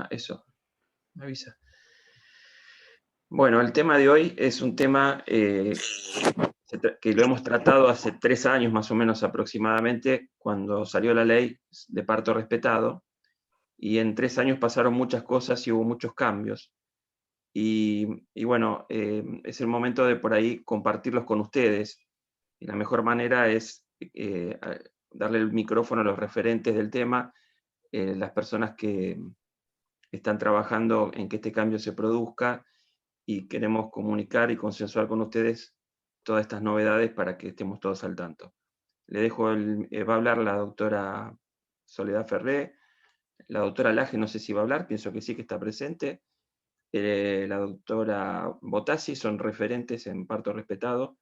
Eso, me avisa. Bueno, el tema de hoy es un tema que lo hemos tratado hace 3 años más o menos aproximadamente, cuando salió la ley de parto respetado, y en 3 años pasaron muchas cosas y hubo muchos cambios. Y bueno, es el momento de por ahí compartirlos con ustedes. Y la mejor manera es darle el micrófono a los referentes del tema, las personas que están trabajando en que este cambio se produzca, y queremos comunicar y consensuar con ustedes todas estas novedades para que estemos todos al tanto. Le dejo, va a hablar la doctora Soledad Ferré, la doctora Laje, no sé si va a hablar, pienso que sí, que está presente, la doctora Botassi, son referentes en parto respetado.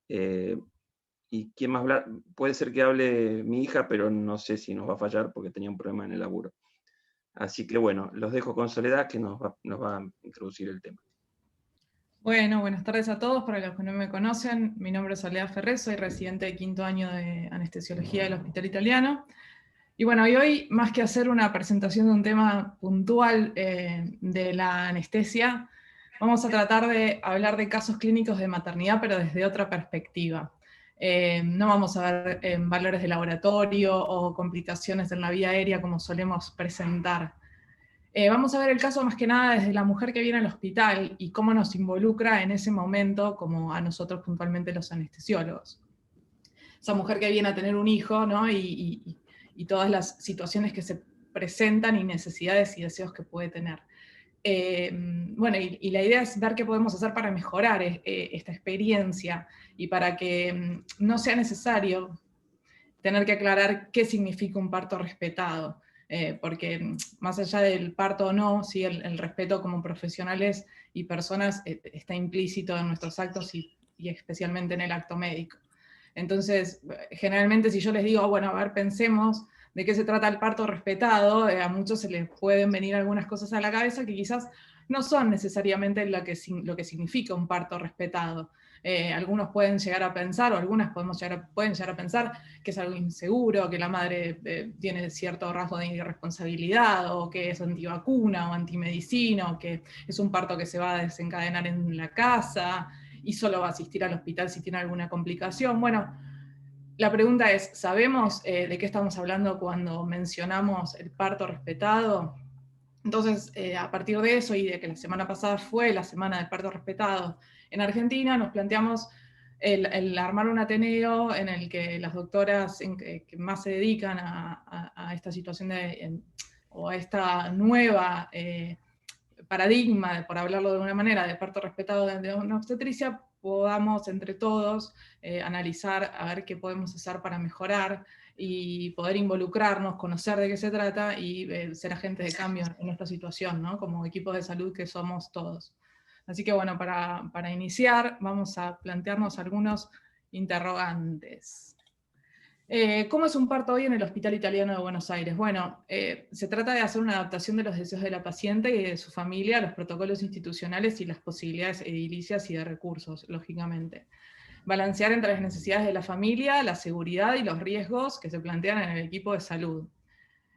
¿Y quién más habla? Puede ser que hable mi hija, pero no sé si nos va a fallar porque tenía un problema en el laburo. Así que bueno, los dejo con Soledad, que nos va a introducir el tema. Bueno, buenas tardes a todos. Para los que no me conocen, mi nombre es Soledad Ferré, soy residente de 5º año de anestesiología del Hospital Italiano. Y bueno, y hoy, más que hacer una presentación de un tema puntual de la anestesia, vamos a tratar de hablar de casos clínicos de maternidad, pero desde otra perspectiva. No vamos a ver valores de laboratorio o complicaciones en la vía aérea como solemos presentar. Vamos a ver el caso más que nada desde la mujer que viene al hospital y cómo nos involucra en ese momento, como a nosotros puntualmente los anestesiólogos. Esa mujer que viene a tener un hijo, ¿no? Y todas las situaciones que se presentan y necesidades y deseos que puede tener. Bueno, y la idea es ver qué podemos hacer para mejorar esta experiencia y para que no sea necesario tener que aclarar qué significa un parto respetado. Porque más allá del parto o no, ¿sí? el respeto como profesionales y personas está implícito en nuestros actos y especialmente en el acto médico. Entonces, generalmente si yo les digo, bueno, a ver, pensemos de qué se trata el parto respetado, a muchos se les pueden venir algunas cosas a la cabeza que quizás no son necesariamente lo que significa un parto respetado. Algunos pueden llegar a pensar, o algunas pueden llegar a pensar que es algo inseguro, que la madre tiene cierto rasgo de irresponsabilidad, o que es antivacuna o antimedicina, o que es un parto que se va a desencadenar en la casa y solo va a asistir al hospital si tiene alguna complicación. Bueno, la pregunta es, ¿sabemos de qué estamos hablando cuando mencionamos el parto respetado? Entonces, a partir de eso y de que la semana pasada fue la semana del parto respetado en Argentina, nos planteamos el armar un ateneo en el que las doctoras que más se dedican a esta situación o a esta nueva paradigma, por hablarlo de alguna manera, de parto respetado de una obstetricia, podamos entre todos analizar a ver qué podemos hacer para mejorar y poder involucrarnos, conocer de qué se trata y ser agentes de cambio en esta situación, ¿no? Como equipos de salud que somos todos. Así que bueno, para iniciar vamos a plantearnos algunos interrogantes. ¿Cómo es un parto hoy en el Hospital Italiano de Buenos Aires? Bueno, se trata de hacer una adaptación de los deseos de la paciente y de su familia a los protocolos institucionales y las posibilidades edilicias y de recursos, lógicamente. Balancear entre las necesidades de la familia, la seguridad y los riesgos que se plantean en el equipo de salud.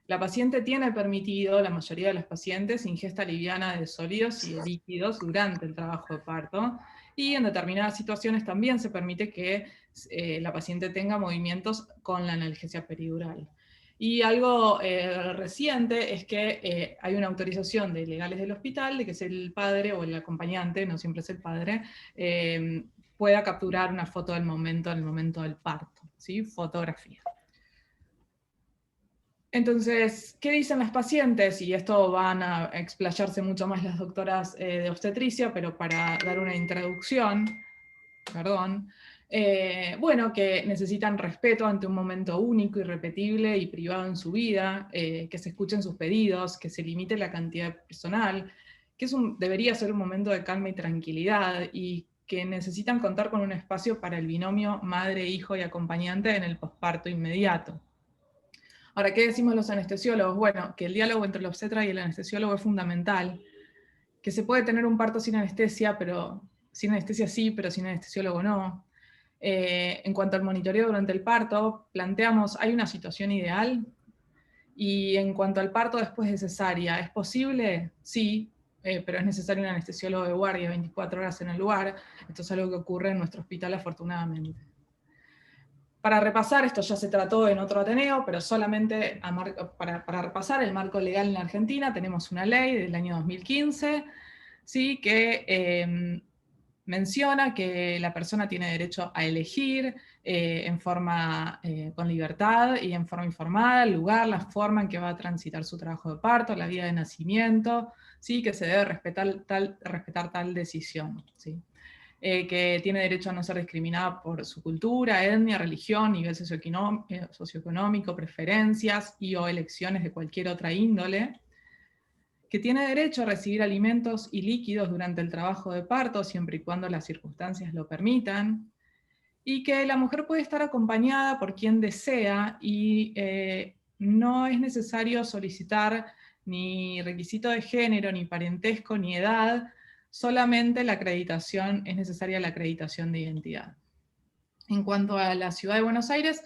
La paciente tiene permitido, la mayoría de los pacientes, ingesta liviana de sólidos y de líquidos durante el trabajo de parto, y en determinadas situaciones también se permite que la paciente tenga movimientos con la analgesia peridural. Y algo reciente es que hay una autorización de legales del hospital de que es el padre o el acompañante, no siempre es el padre, pueda capturar una foto del momento, en el momento del parto, ¿sí? Fotografía. Entonces, ¿qué dicen las pacientes? Y esto van a explayarse mucho más las doctoras de obstetricia, pero para dar una introducción, perdón, bueno, que necesitan respeto ante un momento único, irrepetible y privado en su vida, que se escuchen sus pedidos, que se limite la cantidad personal, que debería ser un momento de calma y tranquilidad, y que necesitan contar con un espacio para el binomio madre, hijo y acompañante en el posparto inmediato. Ahora, ¿qué decimos los anestesiólogos? Bueno, que el diálogo entre el obstetra y el anestesiólogo es fundamental, que se puede tener un parto sin anestesia, pero sin anestesia sí, pero sin anestesiólogo no. En cuanto al monitoreo durante el parto, planteamos, ¿hay una situación ideal? Y en cuanto al parto después de cesárea, ¿es posible? Sí, pero es necesario un anestesiólogo de guardia 24 horas en el lugar. Esto es algo que ocurre en nuestro hospital afortunadamente. Para repasar, esto ya se trató en otro Ateneo, pero solamente para repasar el marco legal en la Argentina, tenemos una ley del año 2015, ¿sí? Que menciona que la persona tiene derecho a elegir en forma con libertad y en forma informada el lugar, la forma en que va a transitar su trabajo de parto, la vía de nacimiento, ¿sí? Que se debe respetar tal decisión, ¿sí? Que tiene derecho a no ser discriminada por su cultura, etnia, religión, nivel socioeconómico, preferencias y o elecciones de cualquier otra índole, que tiene derecho a recibir alimentos y líquidos durante el trabajo de parto, siempre y cuando las circunstancias lo permitan, y que la mujer puede estar acompañada por quien desea y no es necesario solicitar ni requisito de género, ni parentesco, ni edad, solamente es necesaria la acreditación de identidad. En cuanto a la Ciudad de Buenos Aires,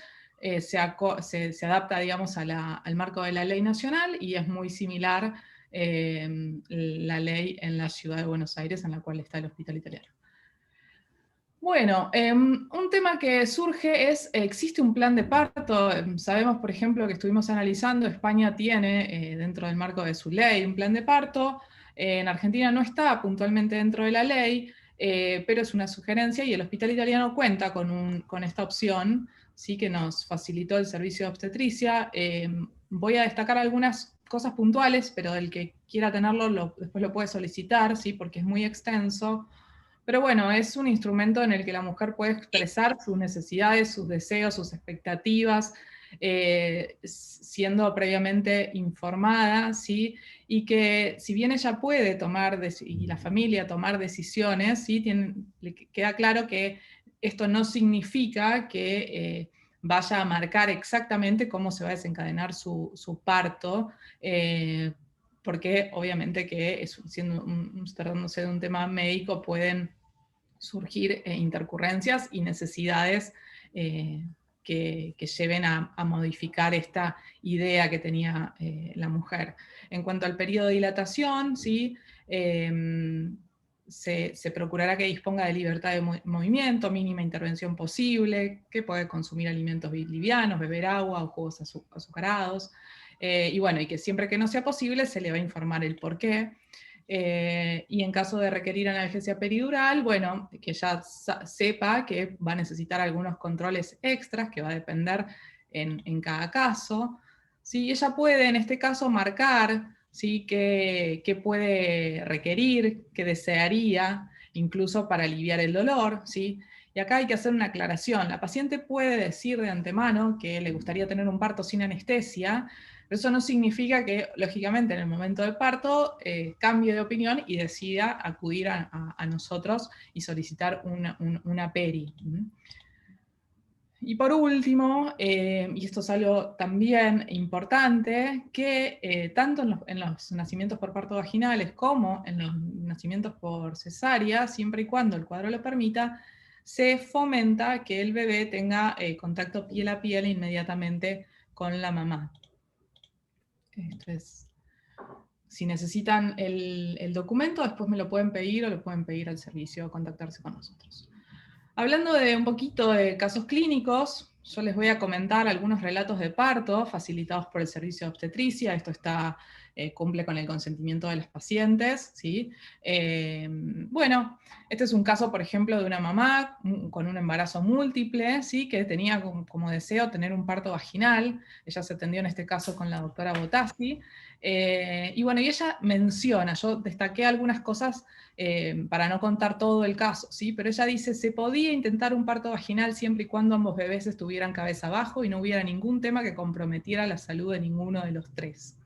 se adapta, digamos, al marco de la ley nacional y es muy similar la ley en la Ciudad de Buenos Aires, en la cual está el Hospital Italiano. Bueno, un tema que surge es, ¿existe un plan de parto? Sabemos, por ejemplo, que estuvimos analizando, España tiene, dentro del marco de su ley, un plan de parto. En Argentina no está puntualmente dentro de la ley, pero es una sugerencia y el Hospital Italiano cuenta con esta opción, ¿sí? Que nos facilitó el servicio de obstetricia. Voy a destacar algunas cosas puntuales, pero el que quiera tenerlo después lo puede solicitar, ¿sí? Porque es muy extenso. Pero bueno, es un instrumento en el que la mujer puede expresar sus necesidades, sus deseos, sus expectativas, siendo previamente informada, ¿sí? Y que si bien ella puede tomar, y la familia tomar decisiones, ¿sí? Le queda claro que esto no significa que vaya a marcar exactamente cómo se va a desencadenar su parto, porque obviamente que tratándose de un tema médico pueden surgir intercurrencias y necesidades que lleven a modificar esta idea que tenía la mujer. En cuanto al periodo de dilatación, ¿sí? Se procurará que disponga de libertad de movimiento, mínima intervención posible, que puede consumir alimentos livianos, beber agua o jugos azucarados, y bueno, y que siempre que no sea posible se le va a informar el porqué. Y en caso de requerir analgesia peridural, bueno, que ya sepa que va a necesitar algunos controles extras, que va a depender en cada caso. ¿Sí? Ella puede, en este caso, marcar, ¿sí? qué puede requerir, qué desearía, incluso para aliviar el dolor, ¿sí? Y acá hay que hacer una aclaración. La paciente puede decir de antemano que le gustaría tener un parto sin anestesia, pero eso no significa que, lógicamente, en el momento del parto cambie de opinión y decida acudir a nosotros y solicitar una peri. Y por último, y esto es algo también importante, que tanto en los nacimientos por parto vaginales como en los nacimientos por cesárea, siempre y cuando el cuadro lo permita, se fomenta que el bebé tenga contacto piel a piel inmediatamente con la mamá. Entonces, si necesitan el documento, después me lo pueden pedir o lo pueden pedir al servicio o contactarse con nosotros. Hablando de un poquito de casos clínicos, yo les voy a comentar algunos relatos de parto facilitados por el servicio de obstetricia. Esto cumple con el consentimiento de los pacientes, ¿sí? Bueno, este es un caso, por ejemplo, de una mamá con un embarazo múltiple, ¿sí? Que tenía como deseo tener un parto vaginal. Ella se atendió en este caso con la doctora Botassi. Y bueno, y ella menciona, yo destaqué algunas cosas para no contar todo el caso, ¿sí? Pero ella dice, se podía intentar un parto vaginal siempre y cuando ambos bebés estuvieran cabeza abajo y no hubiera ningún tema que comprometiera la salud de ninguno de los tres.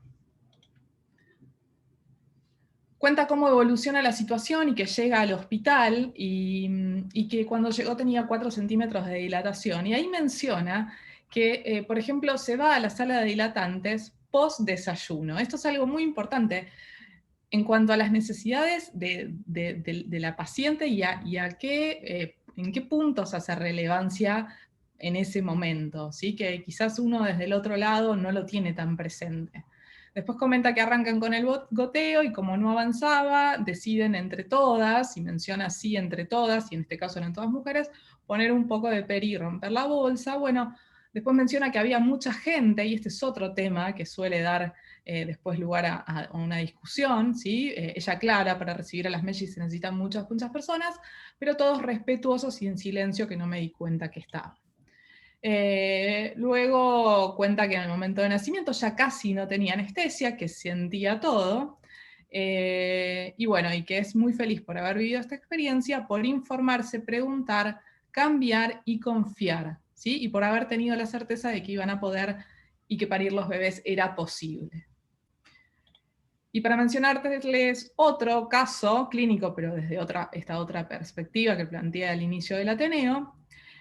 Cuenta cómo evoluciona la situación y que llega al hospital y que cuando llegó tenía 4 centímetros de dilatación. Y ahí menciona que, por ejemplo, se va a la sala de dilatantes post desayuno. Esto es algo muy importante en cuanto a las necesidades de la paciente y en qué puntos hace relevancia en ese momento, ¿sí? Que quizás uno desde el otro lado no lo tiene tan presente. Después comenta que arrancan con el goteo y como no avanzaba, deciden entre todas, y menciona así entre todas, y en este caso eran todas mujeres, poner un poco de peri y romper la bolsa. Bueno, después menciona que había mucha gente, y este es otro tema que suele dar después lugar a una discusión, ¿sí? Ella aclara, para recibir a las mellis se necesitan muchas personas, pero todos respetuosos y en silencio, que no me di cuenta que estaban. Luego cuenta que en el momento de nacimiento ya casi no tenía anestesia, que sentía todo, y bueno, y que es muy feliz por haber vivido esta experiencia, por informarse, preguntar, cambiar y confiar, ¿sí? Y por haber tenido la certeza de que iban a poder y que parir los bebés era posible. Y para mencionarles otro caso clínico, pero desde esta otra perspectiva que plantea al inicio del Ateneo,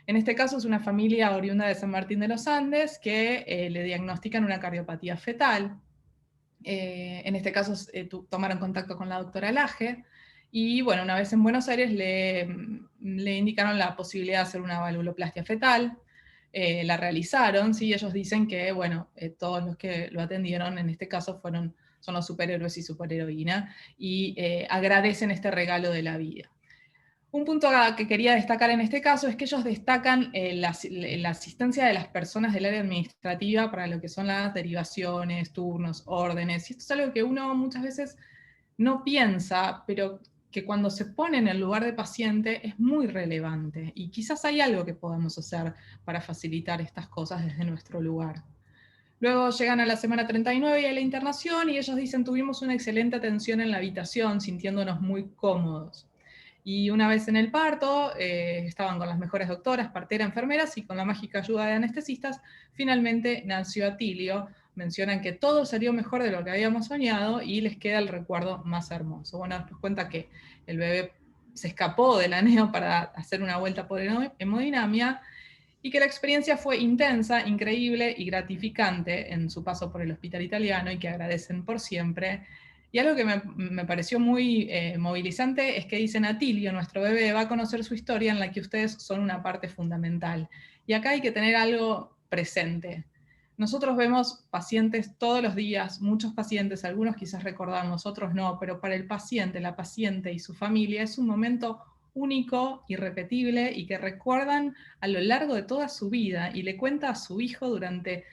en este caso es una familia oriunda de San Martín de los Andes que le diagnostican una cardiopatía fetal. En este caso tomaron contacto con la doctora Laje, y bueno, una vez en Buenos Aires le indicaron la posibilidad de hacer una valvuloplastia fetal. La realizaron, ¿sí? Ellos dicen que, bueno, todos los que lo atendieron en este caso son los superhéroes y superheroína, y agradecen este regalo de la vida. Un punto que quería destacar en este caso es que ellos destacan la asistencia de las personas del área administrativa para lo que son las derivaciones, turnos, órdenes, y esto es algo que uno muchas veces no piensa, pero que cuando se pone en el lugar de paciente es muy relevante, y quizás hay algo que podamos hacer para facilitar estas cosas desde nuestro lugar. Luego llegan a la semana 39 y a la internación, y ellos dicen: tuvimos una excelente atención en la habitación, sintiéndonos muy cómodos. Y una vez en el parto, estaban con las mejores doctoras, partera, enfermeras, y con la mágica ayuda de anestesistas, finalmente nació Atilio. Mencionan que todo salió mejor de lo que habíamos soñado, y les queda el recuerdo más hermoso. Bueno, nos cuenta que el bebé se escapó del aneo para hacer una vuelta por hemodinamia, y que la experiencia fue intensa, increíble y gratificante en su paso por el hospital italiano, y que agradecen por siempre. Y algo que me pareció muy movilizante es que dicen: Atilio, nuestro bebé, va a conocer su historia en la que ustedes son una parte fundamental. Y acá hay que tener algo presente. Nosotros vemos pacientes todos los días, muchos pacientes, algunos quizás recordamos, otros no, pero para el paciente, la paciente y su familia es un momento único, irrepetible, y que recuerdan a lo largo de toda su vida, y le cuenta a su hijo durante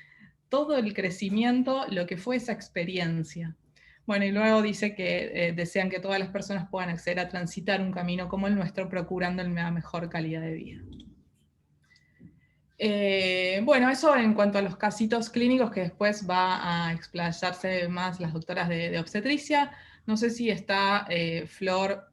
todo el crecimiento lo que fue esa experiencia. Bueno, y luego dice que desean que todas las personas puedan acceder a transitar un camino como el nuestro, procurando la mejor calidad de vida. Bueno, eso en cuanto a los casitos clínicos, que después va a explayarse más las doctoras de obstetricia. No sé si está Flor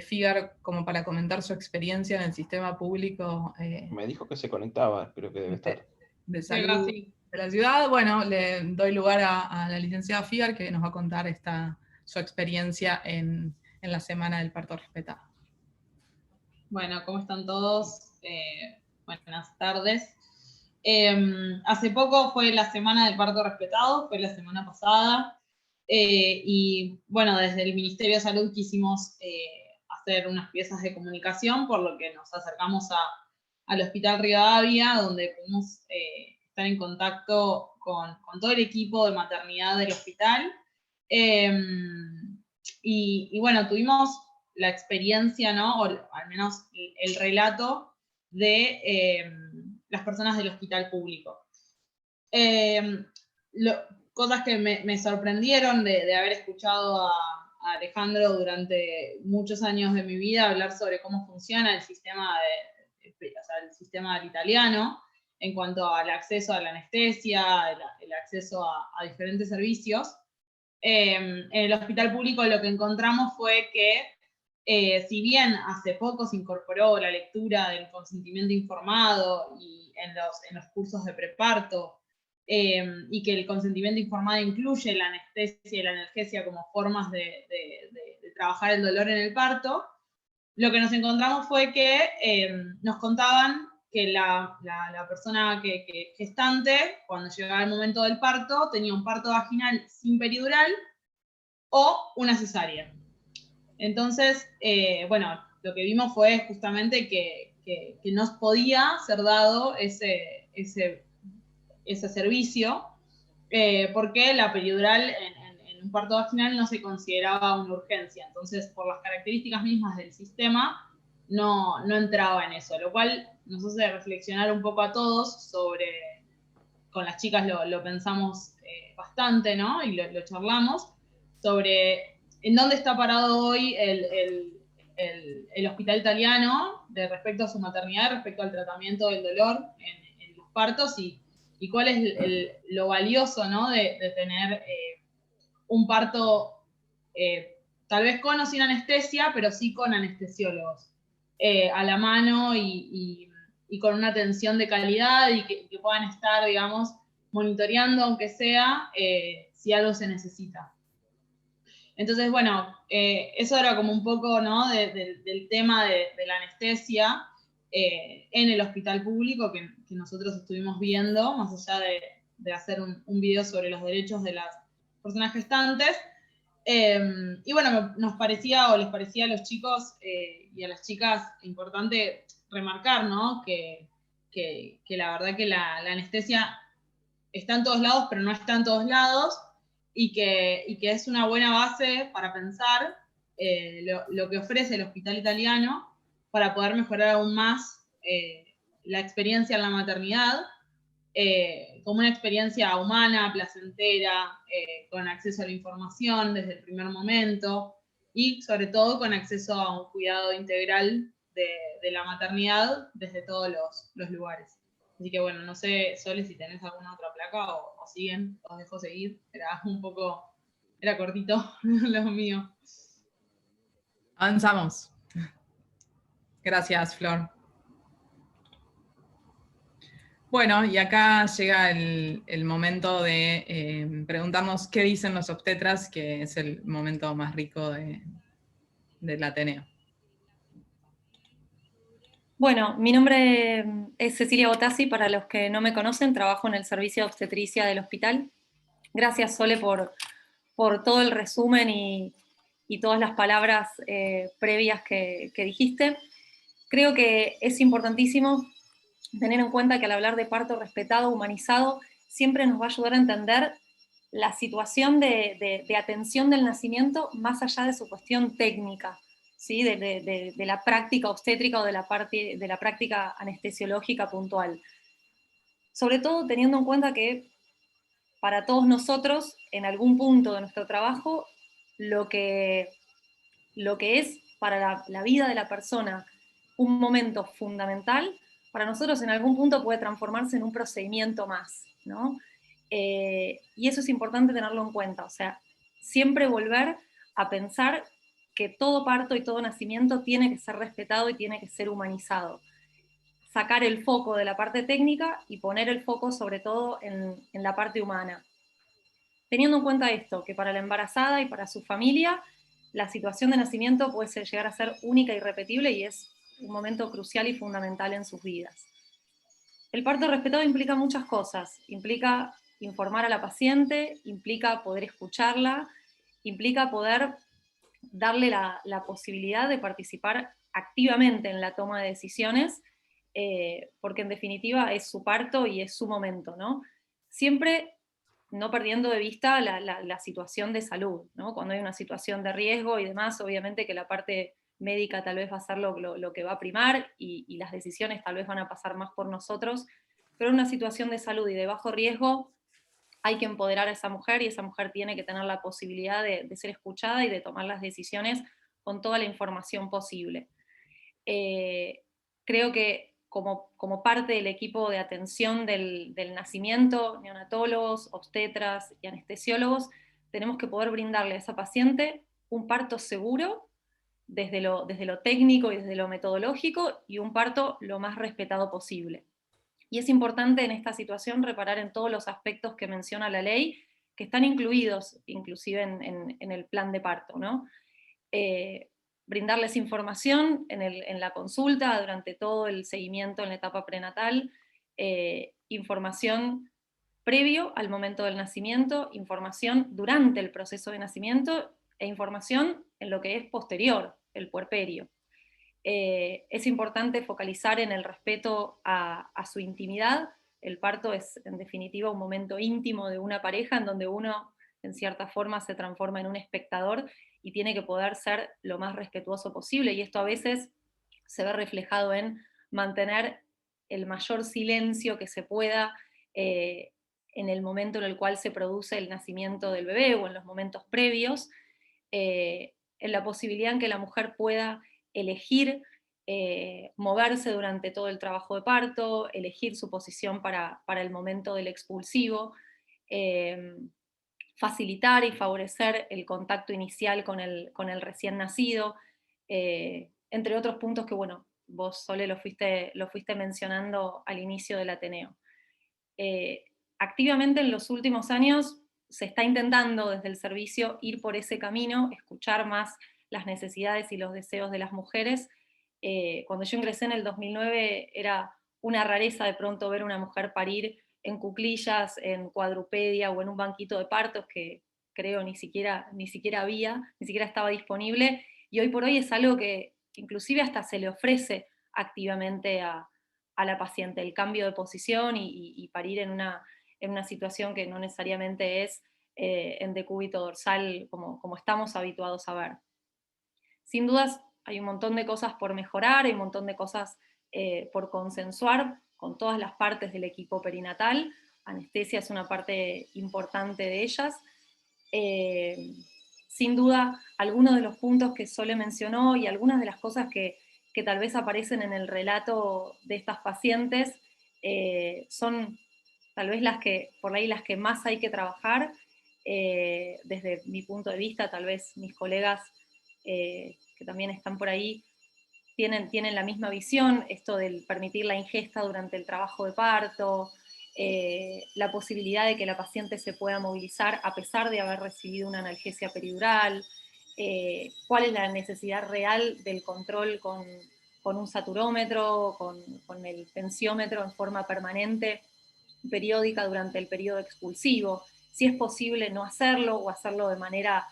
Figar como para comentar su experiencia en el sistema público Me dijo que se conectaba, espero que debe estar. de salud de la ciudad. Bueno, le doy lugar a la licenciada Figar, que nos va a contar su experiencia en la semana del parto respetado. Bueno, ¿cómo están todos? Buenas tardes. Hace poco fue la semana del parto respetado, fue la semana pasada, y bueno, desde el Ministerio de Salud quisimos hacer unas piezas de comunicación, por lo que nos acercamos al Hospital Rivadavia, donde pudimos estar en contacto con todo el equipo de maternidad del hospital, y bueno, tuvimos la experiencia, ¿no? O al menos el relato de las personas del hospital público. Cosas que me sorprendieron de haber escuchado a Alejandro durante muchos años de mi vida hablar sobre cómo funciona el sistema el sistema italiano en cuanto al acceso a la anestesia, el acceso a diferentes servicios. En el hospital público lo que encontramos fue que si bien hace poco se incorporó la lectura del consentimiento informado y en los cursos de preparto, y que el consentimiento informado incluye la anestesia y la analgesia como formas de trabajar el dolor en el parto, lo que nos encontramos fue que nos contaban que la persona gestante, cuando llegaba el momento del parto, tenía un parto vaginal sin peridural o una cesárea. Entonces, bueno, lo que vimos fue justamente que que no podía ser dado ese servicio, porque la peridural en un parto vaginal no se consideraba una urgencia. Entonces, por las características mismas del sistema, no entraba en eso, lo cual nos hace reflexionar un poco a todos sobre, con las chicas lo pensamos bastante, ¿no? Y lo charlamos, sobre en dónde está parado hoy el hospital italiano respecto a su maternidad, respecto al tratamiento del dolor en los partos, y cuál es lo valioso, ¿no? de tener un parto tal vez con o sin anestesia, pero sí con anestesiólogos a la mano y con una atención de calidad, y que puedan estar, digamos, monitoreando, aunque sea, si algo se necesita. Entonces, bueno, eso era como un poco, ¿no? del tema de la anestesia en el hospital público que nosotros estuvimos viendo, más allá de hacer un video sobre los derechos de las personas gestantes. Y bueno, nos parecía, o les parecía a los chicos y a las chicas importante remarcar, ¿no? que la verdad que la anestesia está en todos lados, pero no está en todos lados, y que es una buena base para pensar lo que ofrece el hospital italiano para poder mejorar aún más la experiencia en la maternidad, como una experiencia humana, placentera, con acceso a la información desde el primer momento, y sobre todo con acceso a un cuidado integral de la maternidad desde todos los lugares. Así que bueno, no sé, Sole, si tenés alguna otra placa o siguen, os dejo seguir. Era cortito lo mío. Avanzamos. Gracias, Flor. Bueno, y acá llega el momento de preguntarnos qué dicen los obstetras, que es el momento más rico del Ateneo. Bueno, mi nombre es Cecilia Botassi, para los que no me conocen, trabajo en el servicio de obstetricia del hospital. Gracias, Sole, por todo el resumen y todas las palabras previas que dijiste. Creo que es importantísimo tener en cuenta que al hablar de parto respetado, humanizado, siempre nos va a ayudar a entender la situación de atención del nacimiento más allá de su cuestión técnica, ¿sí? de la práctica obstétrica o de la práctica anestesiológica puntual. Sobre todo teniendo en cuenta que para todos nosotros, en algún punto de nuestro trabajo, lo que es para la vida de la persona un momento fundamental, para nosotros en algún punto puede transformarse en un procedimiento más, ¿no? Y eso es importante tenerlo en cuenta, o sea, siempre volver a pensar que todo parto y todo nacimiento tiene que ser respetado y tiene que ser humanizado. Sacar el foco de la parte técnica y poner el foco sobre todo en la parte humana. Teniendo en cuenta esto, que para la embarazada y para su familia, la situación de nacimiento puede llegar a ser única y irrepetible y es un momento crucial y fundamental en sus vidas. El parto respetado implica muchas cosas, implica informar a la paciente, implica poder escucharla, implica poder darle la posibilidad de participar activamente en la toma de decisiones, porque en definitiva es su parto y es su momento, ¿no? Siempre no perdiendo de vista la situación de salud, ¿no? Cuando hay una situación de riesgo y demás, obviamente que la parte médica tal vez va a ser lo que va a primar y las decisiones tal vez van a pasar más por nosotros, pero en una situación de salud y de bajo riesgo hay que empoderar a esa mujer y esa mujer tiene que tener la posibilidad de ser escuchada y de tomar las decisiones con toda la información posible. Creo que como parte del equipo de atención del nacimiento, neonatólogos, obstetras y anestesiólogos, tenemos que poder brindarle a esa paciente un parto seguro desde lo técnico y desde lo metodológico, y un parto lo más respetado posible. Y es importante en esta situación reparar en todos los aspectos que menciona la ley, que están incluidos inclusive en el plan de parto, ¿no? Brindarles información en la consulta, durante todo el seguimiento en la etapa prenatal, información previo al momento del nacimiento, información durante el proceso de nacimiento e información en lo que es posterior, el puerperio. Es importante focalizar en el respeto a su intimidad. El parto es, en definitiva, un momento íntimo de una pareja en donde uno, en cierta forma, se transforma en un espectador y tiene que poder ser lo más respetuoso posible. Y esto a veces se ve reflejado en mantener el mayor silencio que se pueda en el momento en el cual se produce el nacimiento del bebé o en los momentos previos, en la posibilidad en que la mujer pueda elegir moverse durante todo el trabajo de parto, elegir su posición para el momento del expulsivo, facilitar y favorecer el contacto inicial con el recién nacido, entre otros puntos que, bueno, vos, Sole, lo fuiste mencionando al inicio del Ateneo. Activamente en los últimos años se está intentando desde el servicio ir por ese camino, escuchar más las necesidades y los deseos de las mujeres. Cuando yo ingresé en el 2009 era una rareza de pronto ver una mujer parir en cuclillas, en cuadrupedia o en un banquito de partos que creo ni siquiera había, ni siquiera estaba disponible, y hoy por hoy es algo que inclusive hasta se le ofrece activamente a la paciente, el cambio de posición y parir en una situación que no necesariamente es en decúbito dorsal como estamos habituados a ver. Sin dudas hay un montón de cosas por mejorar, hay un montón de cosas por consensuar con todas las partes del equipo perinatal. Anestesia es una parte importante de ellas. Sin duda, algunos de los puntos que Sole mencionó y algunas de las cosas que tal vez aparecen en el relato de estas pacientes son tal vez por ahí las que más hay que trabajar. Desde mi punto de vista, tal vez mis colegas que también están por ahí tienen la misma visión, esto del permitir la ingesta durante el trabajo de parto, la posibilidad de que la paciente se pueda movilizar a pesar de haber recibido una analgesia peridural, cuál es la necesidad real del control con un saturómetro, con el tensiómetro en forma permanente, periódica durante el periodo expulsivo, si es posible no hacerlo o hacerlo de manera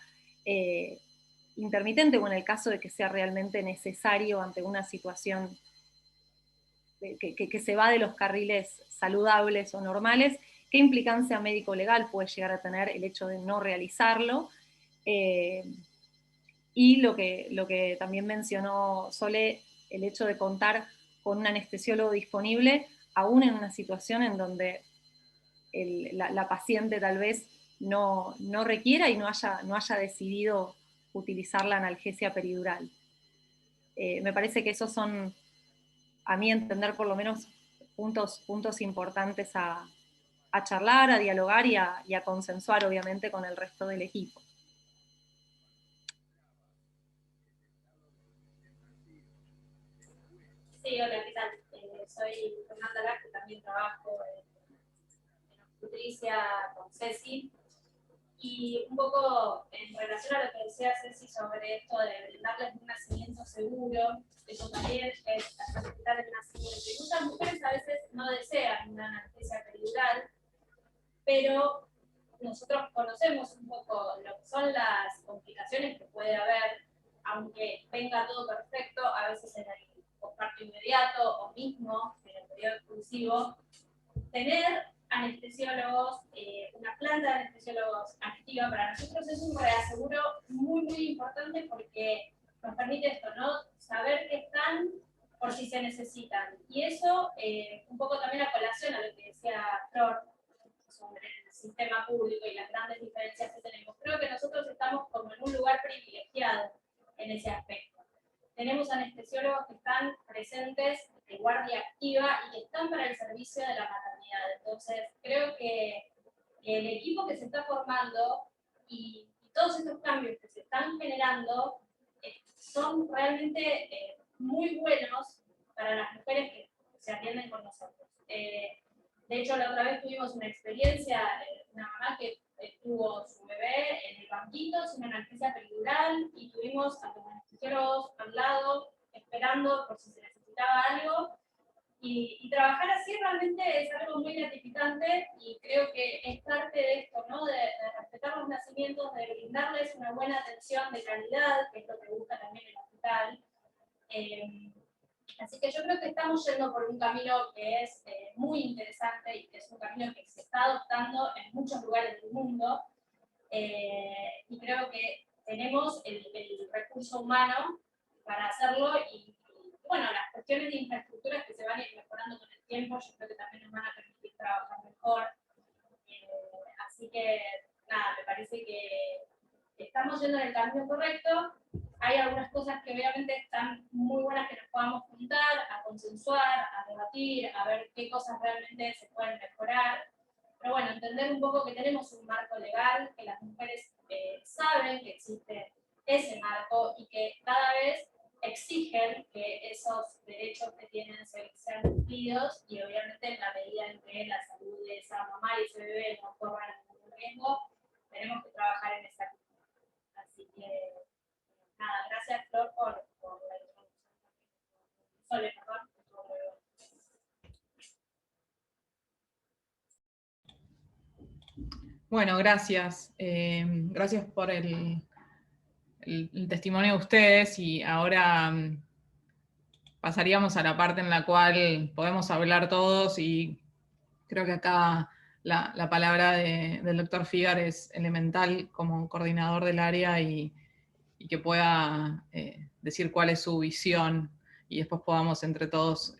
intermitente o en el caso de que sea realmente necesario ante una situación que se va de los carriles saludables o normales, qué implicancia médico-legal puede llegar a tener el hecho de no realizarlo. Y lo que también mencionó Sole, el hecho de contar con un anestesiólogo disponible, aún en una situación en donde la paciente tal vez no requiera y no haya decidido utilizar la analgesia peridural. Me parece que esos son, a mi entender, por lo menos, puntos importantes a charlar, a dialogar y a consensuar, obviamente, con el resto del equipo. Sí, hola, ¿qué tal? Soy Fernanda Lasco, también trabajo en obstetricia con Ceci. Y un poco en relación a lo que decía Ceci sobre esto de darles un nacimiento seguro, eso también es facilitar el nacimiento. Y muchas mujeres a veces no desean una anestesia peridural, pero nosotros conocemos un poco lo que son las complicaciones que puede haber, aunque venga todo perfecto, a veces en el posparto inmediato o mismo en el periodo exclusivo, tener anestesiólogos, una planta de anestesiólogos activa para nosotros es un reaseguro muy, muy importante porque nos permite esto, ¿no? Saber que están por si se necesitan. Y eso, un poco también a colación a lo que decía Flor sobre el sistema público y las grandes diferencias que tenemos. Creo que nosotros estamos como en un lugar privilegiado en ese aspecto. Tenemos anestesiólogos que están presentes de guardia activa y que están para el servicio de la maternidad. Entonces, creo que el equipo que se está formando y todos estos cambios que se están generando son realmente muy buenos para las mujeres que se atienden con nosotros. De hecho, la otra vez tuvimos una experiencia, una mamá que tuvo su bebé en el banquito sin analgesia peridural y tuvimos a los anestesiólogos al lado esperando por si se necesitaba algo. Y trabajar así realmente es algo muy gratificante y creo que es parte de esto, ¿no? De respetar los nacimientos, de brindarles una buena atención de calidad, que es lo que busca también el hospital, Así que yo creo que estamos yendo por un camino que es muy interesante y que es un camino que se está adoptando en muchos lugares del mundo. Y creo que tenemos el recurso humano para hacerlo y bueno, las cuestiones de infraestructuras que se van a ir mejorando con el tiempo, yo creo que también nos van a permitir trabajar mejor. Así que, nada, me parece que estamos yendo en el camino correcto. Hay algunas cosas que obviamente están muy buenas que nos podamos juntar, a consensuar, a debatir, a ver qué cosas realmente se pueden mejorar. Pero bueno, entender un poco que tenemos un marco legal, que las mujeres saben que existe ese marco y que cada vez exigen que esos derechos que tienen sean cumplidos y obviamente en la medida en que la salud de esa mamá y ese bebé no corran ningún riesgo, tenemos que trabajar en esa cuestión. Así que, nada, gracias Flor por la introducción. Sole, perdón. Bueno, gracias. Gracias por el testimonio de ustedes y ahora pasaríamos a la parte en la cual podemos hablar todos y creo que acá la palabra del doctor Figar es elemental como coordinador del área y que pueda decir cuál es su visión y después podamos entre todos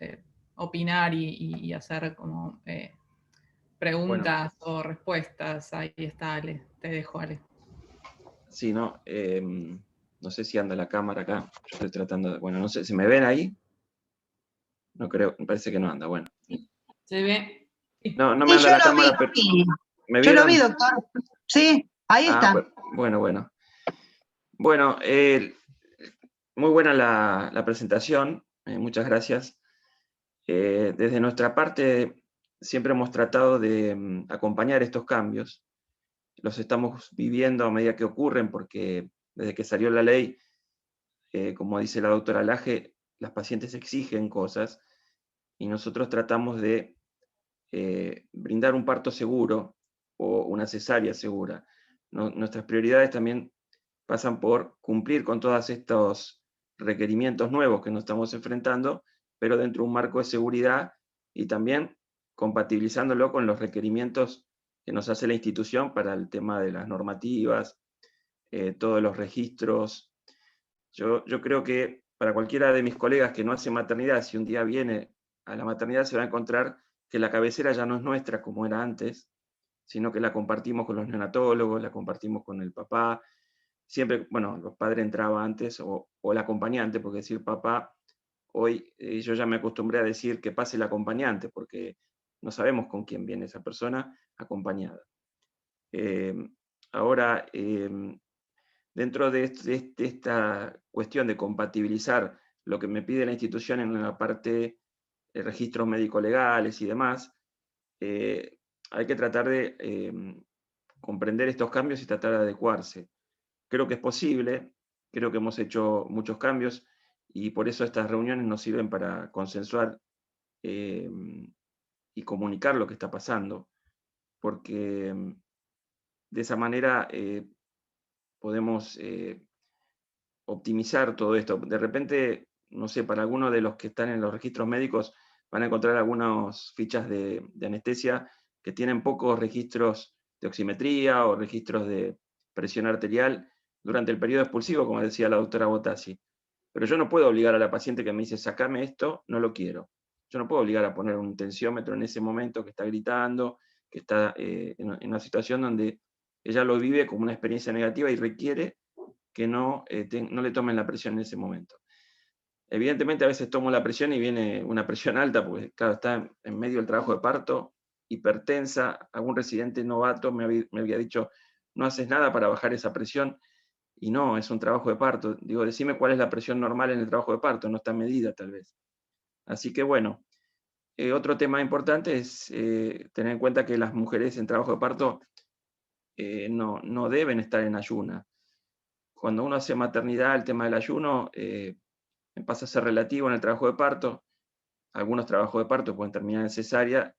opinar y hacer como preguntas o respuestas. Ahí está, Ale. Te dejo, Ale. Sí, no, no sé si anda la cámara acá. Yo estoy tratando de... Bueno, no sé, ¿se me ven ahí? No creo, me parece que no anda, bueno. ¿Se ve? No me anda la cámara, pero... ¿Me yo vieron? lo vi, doctor. Sí, ahí está. Bueno. Bueno, muy buena la presentación, muchas gracias. Desde nuestra parte siempre hemos tratado de acompañar estos cambios. Los estamos viviendo a medida que ocurren porque desde que salió la ley, como dice la doctora Laje, las pacientes exigen cosas y nosotros tratamos de brindar un parto seguro o una cesárea segura. Nuestras prioridades también pasan por cumplir con todos estos requerimientos nuevos que nos estamos enfrentando, pero dentro de un marco de seguridad y también compatibilizándolo con los requerimientos que nos hace la institución para el tema de las normativas, todos los registros. Yo creo que para cualquiera de mis colegas que no hace maternidad, si un día viene a la maternidad se va a encontrar que la cabecera ya no es nuestra como era antes, sino que la compartimos con los neonatólogos, la compartimos con el papá. Siempre, bueno, los padres entraban antes o el acompañante, porque decir papá, hoy yo ya me acostumbré a decir que pase el acompañante, porque no sabemos con quién viene esa persona acompañada. Ahora, dentro de esta cuestión de compatibilizar lo que me pide la institución en la parte de registros médico-legales y demás, hay que tratar de comprender estos cambios y tratar de adecuarse. Creo que es posible, creo que hemos hecho muchos cambios y por eso estas reuniones nos sirven para consensuar y comunicar lo que está pasando, porque de esa manera podemos optimizar todo esto. De repente, no sé, para algunos de los que están en los registros médicos van a encontrar algunas fichas de anestesia que tienen pocos registros de oximetría o registros de presión arterial durante el periodo expulsivo, como decía la doctora Botassi. Pero yo no puedo obligar a la paciente que me dice, sacame esto, no lo quiero. Yo no puedo obligar a poner un tensiómetro en ese momento que está gritando, que está en una situación donde ella lo vive como una experiencia negativa y requiere que no le tomen la presión en ese momento. Evidentemente a veces tomo la presión y viene una presión alta, porque claro, está en medio del trabajo de parto, hipertensa. Algún residente novato me había dicho, no haces nada para bajar esa presión, y no, es un trabajo de parto. Digo, decime cuál es la presión normal en el trabajo de parto, no está medida tal vez. Así que bueno, otro tema importante es tener en cuenta que las mujeres en trabajo de parto no deben estar en ayuna. Cuando uno hace maternidad, el tema del ayuno pasa a ser relativo en el trabajo de parto. Algunos trabajos de parto pueden terminar en cesárea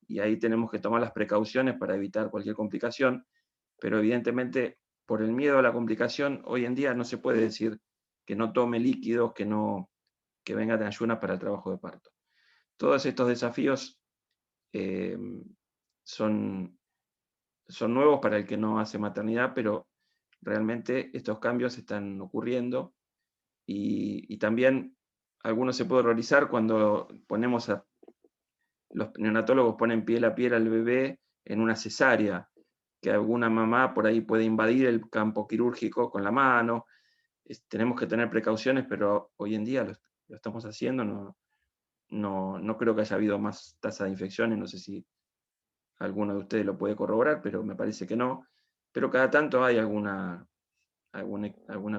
y ahí tenemos que tomar las precauciones para evitar cualquier complicación, pero evidentemente por el miedo a la complicación hoy en día no se puede decir que no tome líquidos, que no que vengan en ayunas para el trabajo de parto. Todos estos desafíos son nuevos para el que no hace maternidad, pero realmente estos cambios están ocurriendo y también algunos se puede realizar cuando los neonatólogos ponen piel a piel al bebé en una cesárea, que alguna mamá por ahí puede invadir el campo quirúrgico con la mano. Tenemos que tener precauciones, pero hoy en día lo estamos haciendo, no creo que haya habido más tasa de infecciones, no sé si alguno de ustedes lo puede corroborar, pero me parece que no. Pero cada tanto hay alguna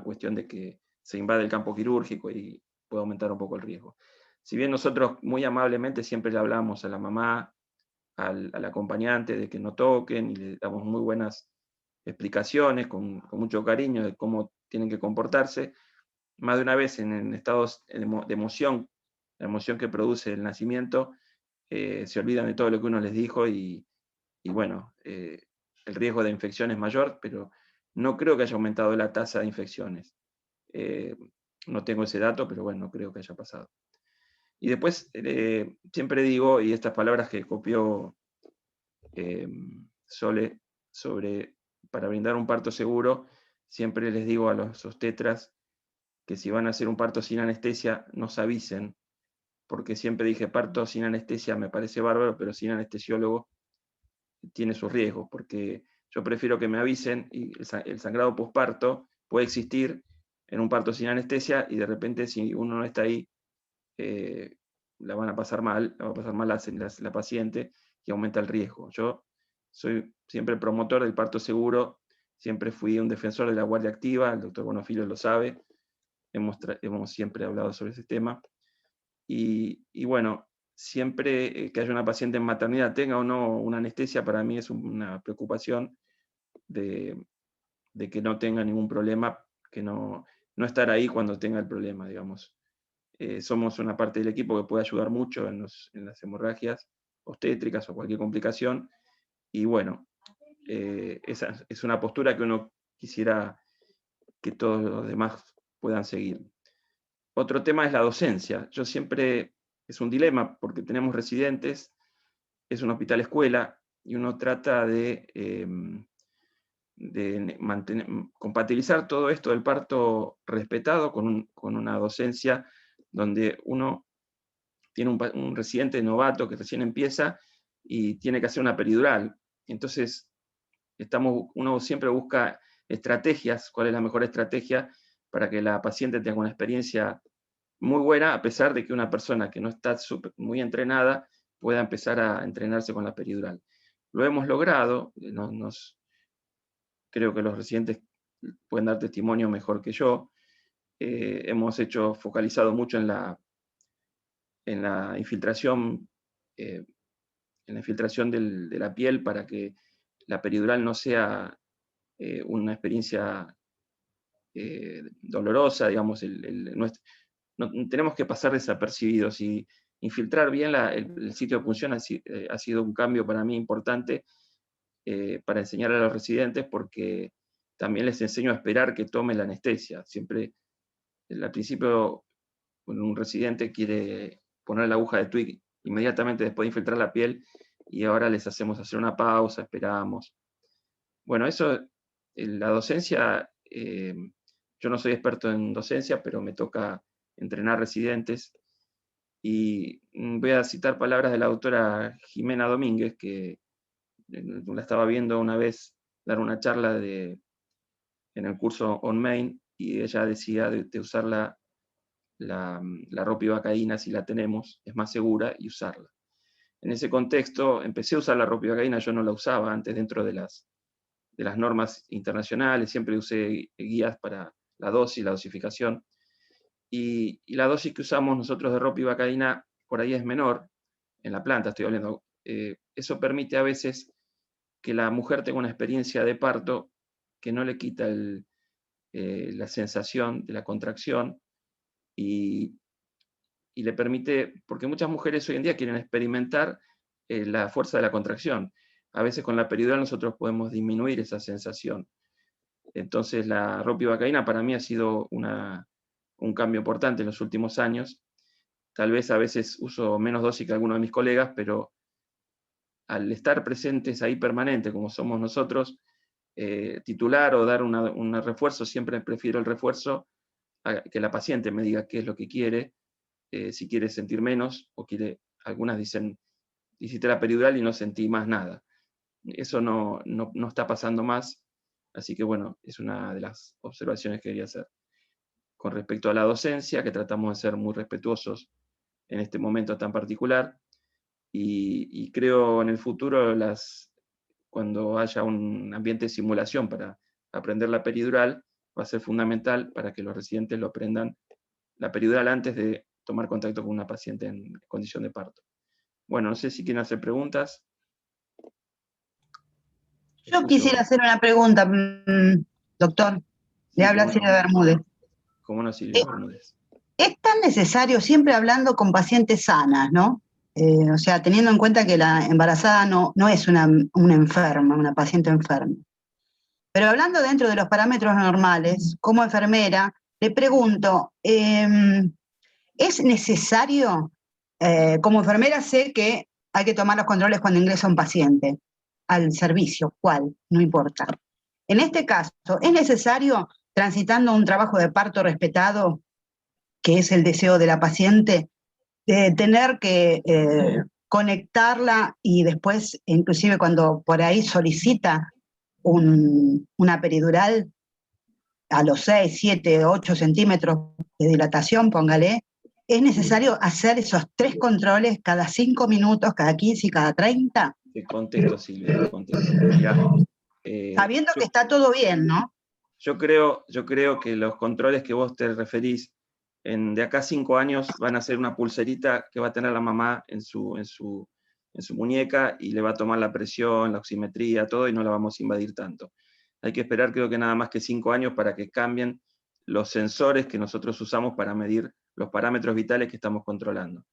cuestión de que se invade el campo quirúrgico y puede aumentar un poco el riesgo. Si bien nosotros muy amablemente siempre le hablamos a la mamá, al acompañante de que no toquen y le damos muy buenas explicaciones con mucho cariño de cómo tienen que comportarse, más de una vez en estados de emoción, la emoción que produce el nacimiento, se olvidan de todo lo que uno les dijo y bueno, el riesgo de infección es mayor, pero no creo que haya aumentado la tasa de infecciones. No tengo ese dato, pero bueno, no creo que haya pasado. Y después, siempre digo, y estas palabras que copió Sole para brindar un parto seguro, siempre les digo a los obstetras que si van a hacer un parto sin anestesia, nos avisen, porque siempre dije, parto sin anestesia me parece bárbaro, pero sin anestesiólogo tiene sus riesgos, porque yo prefiero que me avisen y el sangrado posparto puede existir en un parto sin anestesia y de repente si uno no está ahí, la va a pasar mal la paciente y aumenta el riesgo. Yo soy siempre el promotor del parto seguro, siempre fui un defensor de la guardia activa, el doctor Bonofilio lo sabe, hemos siempre hablado sobre ese tema. Y bueno, siempre que haya una paciente en maternidad, tenga o no una anestesia, para mí es una preocupación de que no tenga ningún problema, que no estar ahí cuando tenga el problema, digamos. Somos una parte del equipo que puede ayudar mucho en las hemorragias obstétricas o cualquier complicación. Y bueno, esa es una postura que uno quisiera que todos los demás puedan seguir. Otro tema es la docencia. Yo siempre, es un dilema porque tenemos residentes, es un hospital escuela y uno trata de compatibilizar todo esto del parto respetado con una docencia donde uno tiene un residente novato que recién empieza y tiene que hacer una peridural. Entonces, uno siempre busca estrategias, cuál es la mejor estrategia para que la paciente tenga una experiencia muy buena, a pesar de que una persona que no está muy entrenada pueda empezar a entrenarse con la peridural. Lo hemos logrado, creo que los residentes pueden dar testimonio mejor que yo. Hemos focalizado mucho en la infiltración, de la piel para que la peridural no sea una experiencia dolorosa, digamos, tenemos que pasar desapercibidos y infiltrar bien el sitio de punción ha sido un cambio para mí importante para enseñar a los residentes, porque también les enseño a esperar que tomen la anestesia. Siempre, al principio, cuando un residente quiere poner la aguja de Twig inmediatamente después de infiltrar la piel, y ahora les hacemos hacer una pausa, esperamos. Bueno, eso, la docencia, yo no soy experto en docencia, pero me toca entrenar residentes, y voy a citar palabras de la doctora Jimena Domínguez, que la estaba viendo una vez dar una charla en el curso On Main, y ella decía de usar la ropivacaína si la tenemos, es más segura, y usarla. En ese contexto empecé a usar la ropivacaína, yo no la usaba antes dentro de las normas internacionales, siempre usé guías para la dosis, la dosificación, y la dosis que usamos nosotros de ropivacaína por ahí es menor, en la planta estoy hablando. Eso permite a veces que la mujer tenga una experiencia de parto que no le quita la sensación de la contracción, y le permite, porque muchas mujeres hoy en día quieren experimentar la fuerza de la contracción. A veces con la peridural nosotros podemos disminuir esa sensación. Entonces la ropivacaína para mí ha sido un cambio importante en los últimos años, tal vez a veces uso menos dosis que algunos de mis colegas, pero al estar presentes ahí permanente, como somos nosotros, titular o dar un refuerzo, siempre prefiero el refuerzo a que la paciente me diga qué es lo que quiere, si quiere sentir menos, o quiere, algunas dicen, hiciste la peridural y no sentí más nada. Eso no está pasando más, así que bueno, es una de las observaciones que quería hacer. Con respecto a la docencia, que tratamos de ser muy respetuosos en este momento tan particular, y creo en el futuro, cuando haya un ambiente de simulación para aprender la peridural, va a ser fundamental para que los residentes lo aprendan la peridural antes de tomar contacto con una paciente en condición de parto. Bueno, no sé si quieren hacer preguntas. Yo quisiera hacer una pregunta, doctor. Le habla Silvia Bermúdez. ¿Cómo no, Silvia Bermúdez? Es tan necesario, siempre hablando con pacientes sanas, ¿no? O sea, teniendo en cuenta que la embarazada no es una enferma, una paciente enferma. Pero hablando dentro de los parámetros normales, como enfermera, le pregunto, ¿es necesario? Como enfermera sé que hay que tomar los controles cuando ingresa un paciente al servicio, ¿cuál? No importa. En este caso, ¿es necesario, transitando un trabajo de parto respetado, que es el deseo de la paciente, tener que conectarla y después, inclusive cuando por ahí solicita una peridural a los 6, 7, 8 centímetros de dilatación, póngale, es necesario hacer esos 3 controles cada 5 minutos, cada 15 y cada 30? Te contesto, Silvia, te contesto. Mirá, sabiendo que está todo bien, ¿no? Yo creo que los controles que vos te referís, de acá a 5 años van a ser una pulserita que va a tener la mamá en su muñeca y le va a tomar la presión, la oximetría, todo, y no la vamos a invadir tanto. Hay que esperar, creo que nada más que 5 años para que cambien los sensores que nosotros usamos para medir los parámetros vitales que estamos controlando.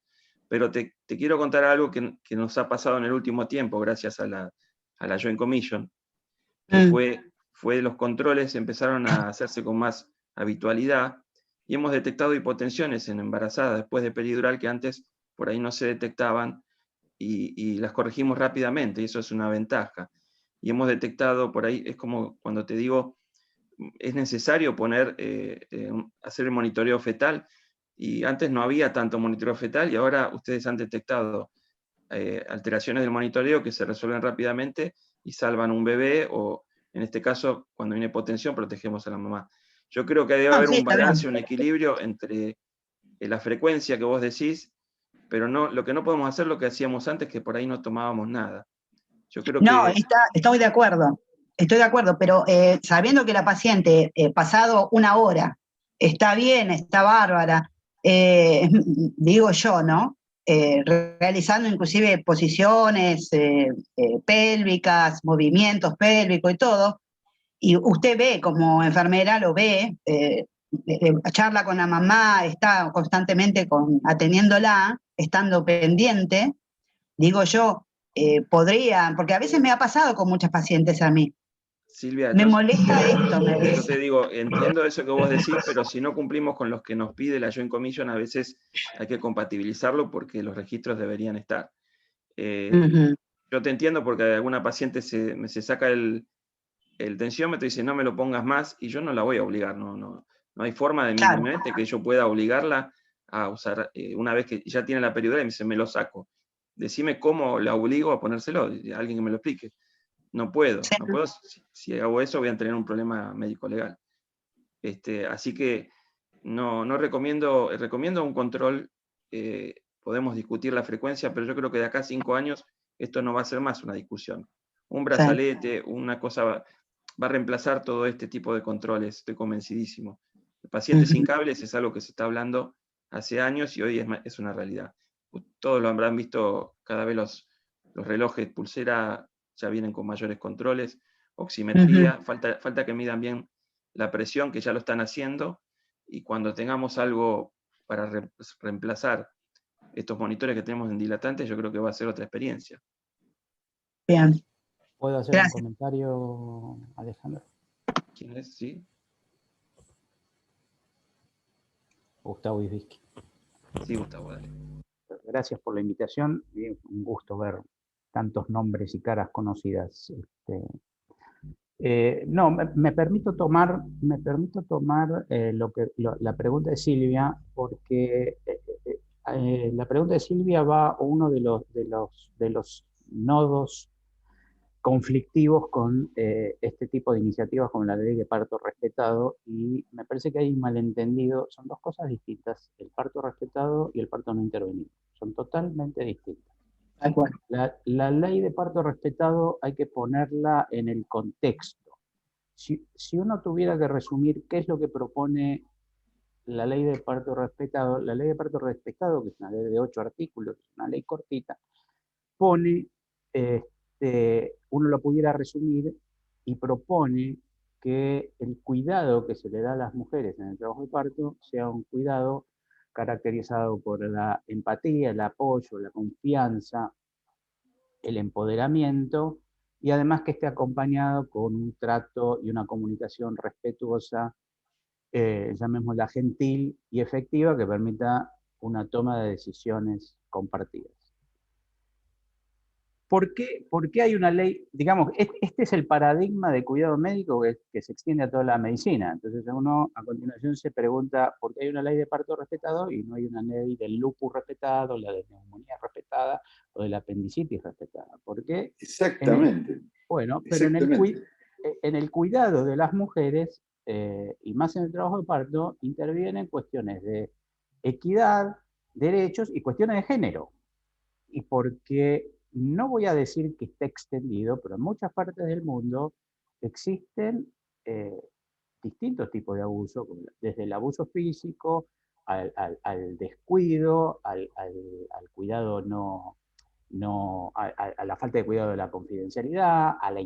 Pero te quiero contar algo que nos ha pasado en el último tiempo, gracias a la Joint Commission, que fue los controles empezaron a hacerse con más habitualidad y hemos detectado hipotensiones en embarazadas después de peridural que antes por ahí no se detectaban y las corregimos rápidamente, y eso es una ventaja. Y hemos detectado por ahí, es como cuando te digo, es necesario hacer el monitoreo fetal, y antes no había tanto monitoreo fetal y ahora ustedes han detectado alteraciones del monitoreo que se resuelven rápidamente y salvan un bebé, o en este caso, cuando hay una hipotensión, protegemos a la mamá. Yo creo que debe haber un balance, un equilibrio entre la frecuencia que vos decís, pero lo que no podemos hacer lo que hacíamos antes, que por ahí no tomábamos nada. Yo creo que... estoy de acuerdo, pero sabiendo que la paciente, pasado 1 hora, está bien, está bárbara, digo yo, ¿no? Realizando inclusive posiciones pélvicas, movimientos pélvicos y todo, y usted ve como enfermera, lo ve, charla con la mamá, está constantemente atendiéndola, estando pendiente, digo yo, porque a veces me ha pasado con muchas pacientes a mí. Silvia, me molesta esto, me dice. Yo te digo, entiendo eso que vos decís, pero si no cumplimos con los que nos pide la Joint Commission, a veces hay que compatibilizarlo porque los registros deberían estar. Yo te entiendo porque alguna paciente se saca el tensiómetro y dice, no me lo pongas más, y yo no la voy a obligar, no hay forma de mi mente que yo pueda obligarla a usar, una vez que ya tiene la peridural y me dice, me lo saco. Decime cómo la obligo a ponérselo, alguien que me lo explique. No puedo. Si hago eso voy a tener un problema médico-legal. Así que no recomiendo un control, podemos discutir la frecuencia, pero yo creo que de acá a 5 años esto no va a ser más una discusión. Un brazalete, una cosa va a reemplazar todo este tipo de controles, estoy convencidísimo. Pacientes sin cables es algo que se está hablando hace años y hoy es una realidad. Todos lo habrán visto, cada vez los relojes pulsera ya vienen con mayores controles, oximetría, falta que midan bien la presión, que ya lo están haciendo, y cuando tengamos algo para reemplazar estos monitores que tenemos en dilatantes, yo creo que va a ser otra experiencia. Bien. ¿Puedo hacer un comentario, Alejandro? ¿Quién es? ¿Sí? Gustavo Ibisqui. Sí, Gustavo, dale. Gracias por la invitación. Un gusto ver tantos nombres y caras conocidas. No, me permito tomar la pregunta de Silvia, porque la pregunta de Silvia va a uno de los nodos conflictivos con este tipo de iniciativas como la ley de parto respetado, y me parece que hay un malentendido. Son dos cosas distintas, el parto respetado y el parto no intervenido. Son totalmente distintas. La ley de parto respetado hay que ponerla en el contexto. Si uno tuviera que resumir qué es lo que propone la ley de parto respetado, la ley de parto respetado, que es una ley de 8 artículos, una ley cortita, pone, uno lo pudiera resumir y propone que el cuidado que se le da a las mujeres en el trabajo de parto sea un cuidado caracterizado por la empatía, el apoyo, la confianza, el empoderamiento, y además que esté acompañado con un trato y una comunicación respetuosa, llamémosla gentil y efectiva, que permita una toma de decisiones compartidas. ¿Por qué hay una ley? Digamos, este es el paradigma de cuidado médico que se extiende a toda la medicina. Entonces uno a continuación se pregunta por qué hay una ley de parto respetado y no hay una ley del lupus respetado, la de neumonía respetada o de la apendicitis respetada. ¿Por qué? Exactamente. Bueno, pero en el cuidado de las mujeres, y más en el trabajo de parto, intervienen cuestiones de equidad, derechos y cuestiones de género. Y porque no voy a decir que esté extendido, pero en muchas partes del mundo existen distintos tipos de abuso, desde el abuso físico, al descuido, al cuidado a la falta de cuidado de la confidencialidad, al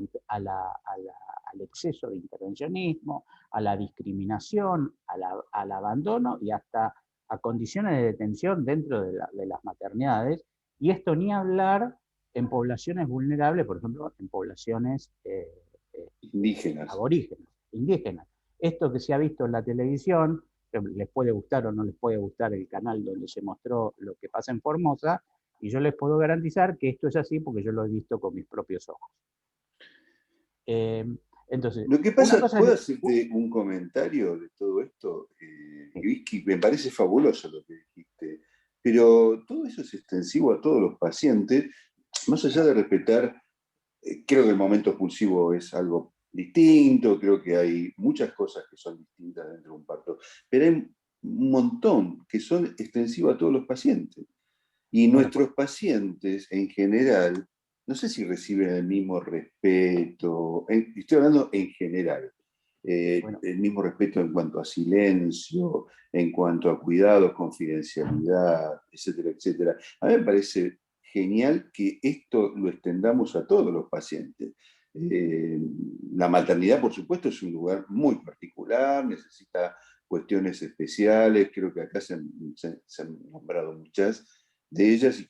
exceso de intervencionismo, a la discriminación, al abandono y hasta a condiciones de detención dentro de las maternidades. Y esto ni hablar en poblaciones vulnerables, por ejemplo, en poblaciones indígenas. Aborígenes, indígenas. Esto que se ha visto en la televisión, les puede gustar o no les puede gustar el canal donde se mostró lo que pasa en Formosa, y yo les puedo garantizar que esto es así porque yo lo he visto con mis propios ojos. Entonces, lo que pasa, ¿puedo hacerte un comentario de todo esto? Sí. Me parece fabuloso lo que dijiste, pero todo eso es extensivo a todos los pacientes, más allá de respetar. Creo que el momento expulsivo es algo distinto, creo que hay muchas cosas que son distintas dentro de un parto, pero hay un montón que son extensivos a todos los pacientes. Y nuestros pacientes en general, no sé si reciben el mismo respeto, estoy hablando en general, el mismo respeto en cuanto a silencio, en cuanto a cuidado, confidencialidad, etcétera, etcétera. A mí me parece genial que esto lo extendamos a todos los pacientes. La maternidad, por supuesto, es un lugar muy particular, necesita cuestiones especiales, creo que acá se han nombrado muchas de ellas y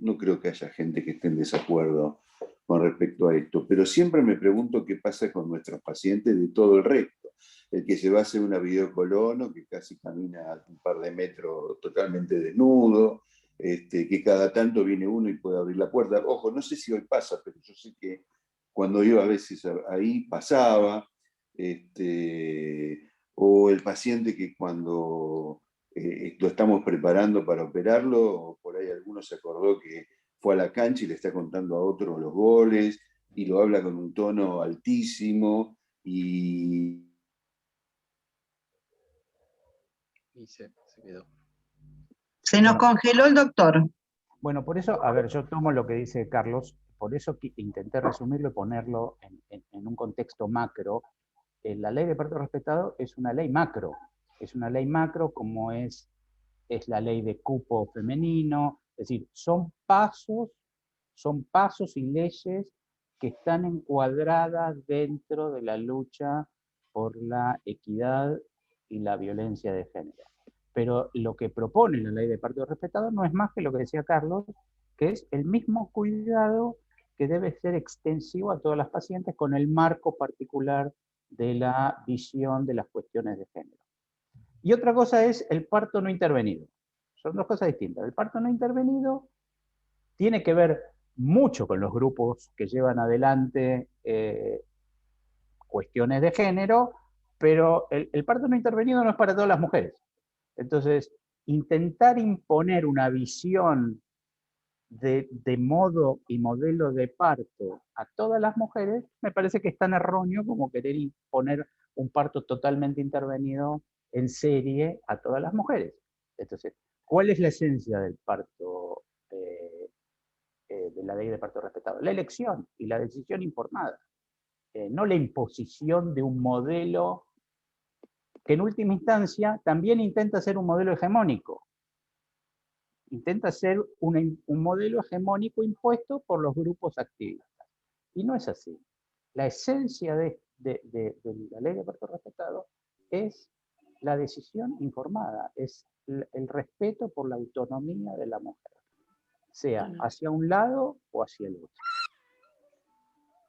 no creo que haya gente que esté en desacuerdo con respecto a esto, pero siempre me pregunto qué pasa con nuestros pacientes de todo el resto. El que se va a hacer una videocolono, que casi camina un par de metros totalmente desnudo, que cada tanto viene uno y puede abrir la puerta. Ojo, no sé si hoy pasa, pero yo sé que cuando iba a veces ahí pasaba, o el paciente que cuando lo estamos preparando para operarlo, por ahí alguno se acordó que fue a la cancha y le está contando a otro los goles, y lo habla con un tono altísimo, y se quedó. Se nos congeló el doctor. Bueno, por eso, a ver, yo tomo lo que dice Carlos, por eso intenté resumirlo y ponerlo en un contexto macro. La ley de parto respetado es una ley macro como es la ley de cupo femenino, es decir, son pasos y leyes que están encuadradas dentro de la lucha por la equidad y la violencia de género. Pero lo que propone la ley de parto respetado no es más que lo que decía Carlos, que es el mismo cuidado que debe ser extensivo a todas las pacientes con el marco particular de la visión de las cuestiones de género. Y otra cosa es el parto no intervenido. son dos cosas distintas. El parto no intervenido tiene que ver mucho con los grupos que llevan adelante cuestiones de género, pero el parto no intervenido no es para todas las mujeres. Entonces, intentar imponer una visión de modo y modelo de parto a todas las mujeres, me parece que es tan erróneo como querer imponer un parto totalmente intervenido en serie a todas las mujeres. Entonces, ¿cuál es la esencia del parto, de la ley de parto respetado? La elección y la decisión informada, no la imposición de un modelo que en última instancia también intenta ser un modelo hegemónico. Intenta ser un modelo hegemónico impuesto por los grupos activistas. Y no es así. La esencia de la ley de parto respetado es la decisión informada, es el respeto por la autonomía de la mujer, sea hacia un lado o hacia el otro.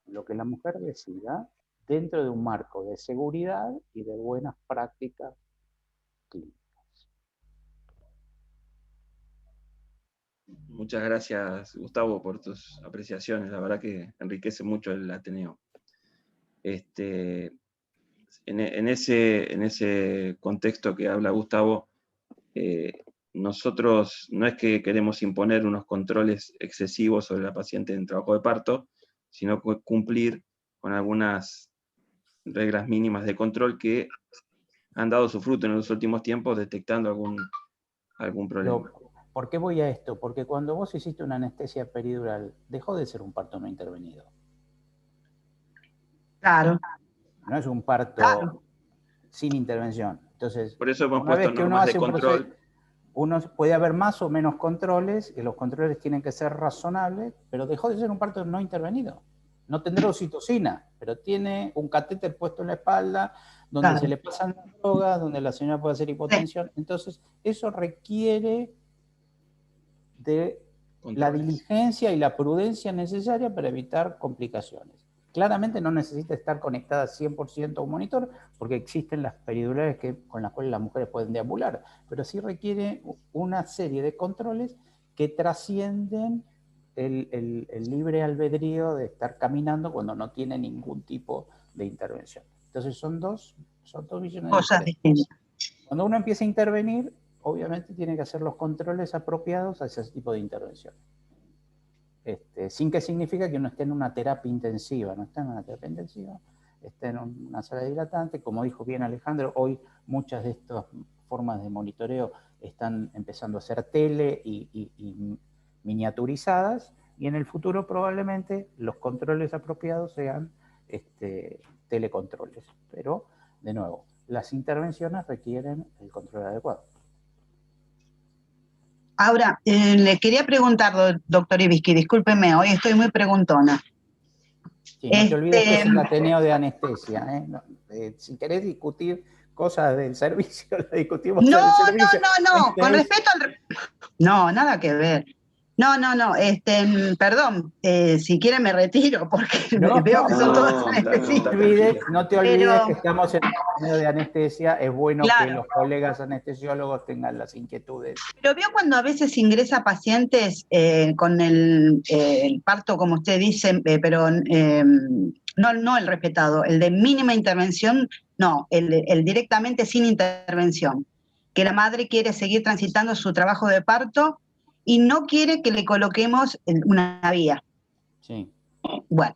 Lo que la mujer decida dentro de un marco de seguridad y de buenas prácticas clínicas. Muchas gracias, Gustavo, por tus apreciaciones. La verdad que enriquece mucho el Ateneo. En ese contexto que habla Gustavo, nosotros no es que queremos imponer unos controles excesivos sobre la paciente en trabajo de parto, sino cumplir con algunas reglas mínimas de control que han dado su fruto en los últimos tiempos detectando algún problema. ¿Por qué voy a esto? Porque cuando vos hiciste una anestesia peridural, dejó de ser un parto no intervenido. Claro. No es un parto sin intervención. Entonces, por eso hemos una vez puesto que uno normas hace de un control. proceso, puede haber más o menos controles, y los controles tienen que ser razonables, pero dejó de ser un parto no intervenido. No tendrá oxitocina, pero tiene un catéter puesto en la espalda, donde se le pasan drogas, donde la señora puede hacer hipotensión. Entonces, eso requiere de la diligencia y la prudencia necesaria para evitar complicaciones. Claramente no necesita estar conectada 100% a un monitor, porque existen las peridurales con las cuales las mujeres pueden deambular, pero sí requiere una serie de controles que trascienden el libre albedrío de estar caminando cuando no tiene ningún tipo de intervención. Entonces son dos visiones diferentes. Cuando uno empieza a intervenir, obviamente tiene que hacer los controles apropiados a ese tipo de intervención. Sin que significa que uno esté en una terapia intensiva, no está en una terapia intensiva, está en una sala dilatante. Como dijo bien Alejandro, hoy muchas de estas formas de monitoreo están empezando a ser tele y miniaturizadas, y en el futuro probablemente los controles apropiados sean telecontroles. Pero, de nuevo, las intervenciones requieren el control adecuado. Ahora, le quería preguntar, doctor Ibisky, discúlpeme, hoy estoy muy preguntona. Sí, no te olvides que es el Ateneo de Anestesia. Si querés discutir cosas del servicio, lo discutimos en el servicio. No, con respeto al... No, nada que ver. No, perdón, si quiere me retiro, porque veo que son todas anestesistas. No te olvides que estamos en el Ateneo de Anestesia, es bueno que los colegas anestesiólogos tengan las inquietudes. Pero veo cuando a veces ingresa pacientes con el parto, como usted dice, pero no el respetado, el de mínima intervención, no, el directamente sin intervención, que la madre quiere seguir transitando su trabajo de parto y no quiere que le coloquemos una vía. Sí. Bueno,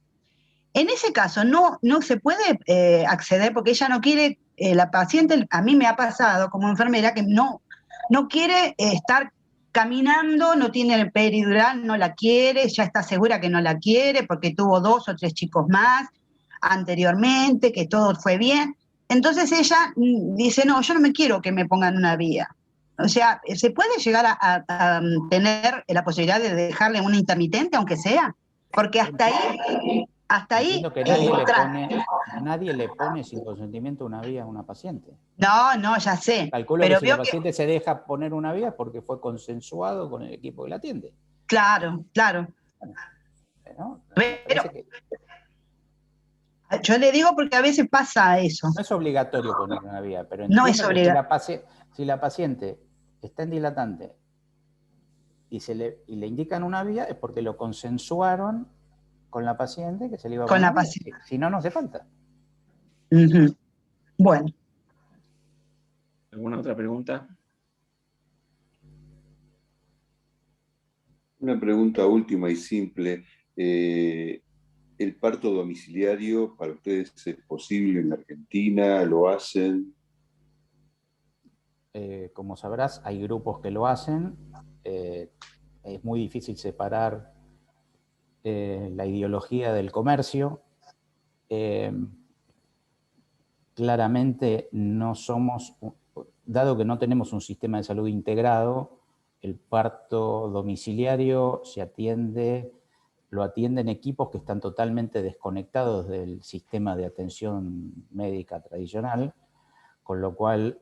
en ese caso no se puede acceder porque ella no quiere, la paciente, a mí me ha pasado como enfermera que no quiere estar caminando, no tiene el peridural, no la quiere, ya está segura que no la quiere porque tuvo 2 o 3 chicos más anteriormente, que todo fue bien. Entonces ella dice, no, yo no me quiero que me pongan una vía. O sea, ¿se puede llegar a tener la posibilidad de dejarle una intermitente, aunque sea? Porque hasta ahí que nadie le pone sin consentimiento una vía a una paciente. No, ya sé. Calculo pero que si la paciente se deja poner una vía porque fue consensuado con el equipo que la atiende. Claro. Bueno, yo le digo porque a veces pasa eso. No es obligatorio poner una vía, pero no es obligatorio. Si la paciente está en dilatante y le indican una vía, es porque lo consensuaron con la paciente que se le iba a Con poner la una vía. paciente. Si no, no hace falta. Ujú. Bueno, ¿Alguna otra pregunta? Una pregunta última y simple. ¿El parto domiciliario para ustedes es posible en Argentina? ¿Lo hacen? Como sabrás, hay grupos que lo hacen. Es muy difícil separar la ideología del comercio. Claramente no somos, dado que no tenemos un sistema de salud integrado, el parto domiciliario lo atienden equipos que están totalmente desconectados del sistema de atención médica tradicional, con lo cual,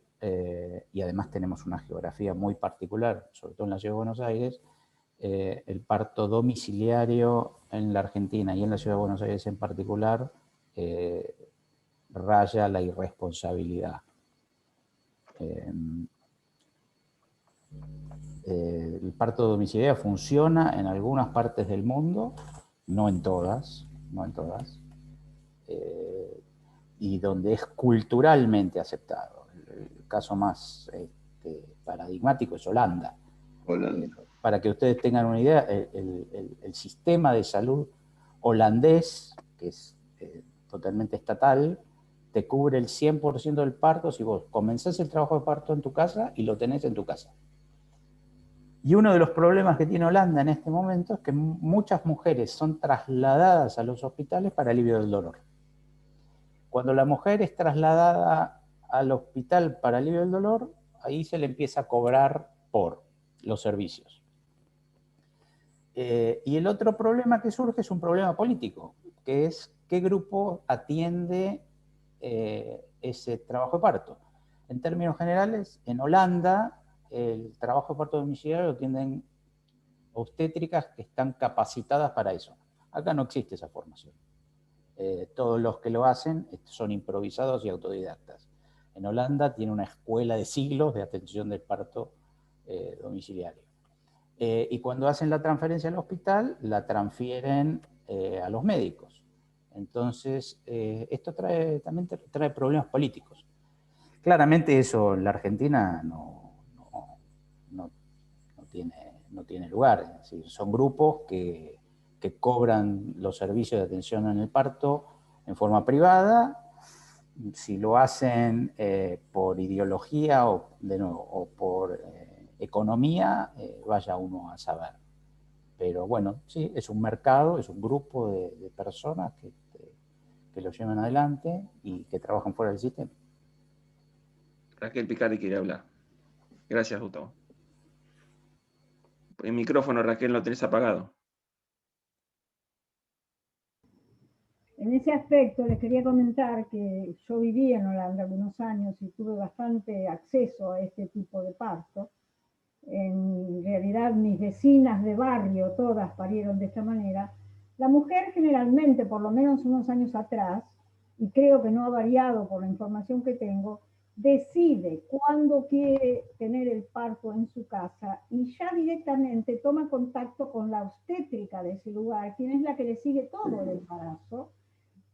y además tenemos una geografía muy particular, sobre todo en la Ciudad de Buenos Aires, el parto domiciliario en la Argentina y en la Ciudad de Buenos Aires en particular, raya la irresponsabilidad. El parto domiciliario funciona en algunas partes del mundo, no en todas, y donde es culturalmente aceptado. El caso más paradigmático es Holanda. Holanda. Para que ustedes tengan una idea, el sistema de salud holandés, que es totalmente estatal, te cubre el 100% del parto si vos comenzás el trabajo de parto en tu casa y lo tenés en tu casa. Y uno de los problemas que tiene Holanda en este momento es que muchas mujeres son trasladadas a los hospitales para alivio del dolor. Cuando la mujer es trasladada al hospital para alivio del dolor, ahí se le empieza a cobrar por los servicios. Y el otro problema que surge es un problema político, que es qué grupo atiende ese trabajo de parto. En términos generales, en Holanda, el trabajo de parto domiciliario lo atienden obstétricas que están capacitadas para eso. Acá no existe esa formación. Todos los que lo hacen son improvisados y autodidactas. En Holanda tiene una escuela de siglos de atención del parto domiciliario. Y cuando hacen la transferencia al hospital, la transfieren a los médicos. Entonces, esto también trae problemas políticos. Claramente eso en la Argentina no tiene lugar. Es decir, son grupos que cobran los servicios de atención en el parto en forma privada. Si lo hacen por ideología o por economía, vaya uno a saber. Pero bueno, sí, es un mercado, es un grupo de personas que lo llevan adelante y que trabajan fuera del sistema. Raquel Picardi quiere hablar. Gracias, Gustavo. El micrófono, Raquel, lo tenés apagado. En ese aspecto les quería comentar que yo viví en Holanda algunos años y tuve bastante acceso a este tipo de parto. En realidad mis vecinas de barrio, todas parieron de esta manera. La mujer generalmente, por lo menos unos años atrás, y creo que no ha variado por la información que tengo, decide cuándo quiere tener el parto en su casa y ya directamente toma contacto con la obstétrica de ese lugar, quien es la que le sigue todo el embarazo,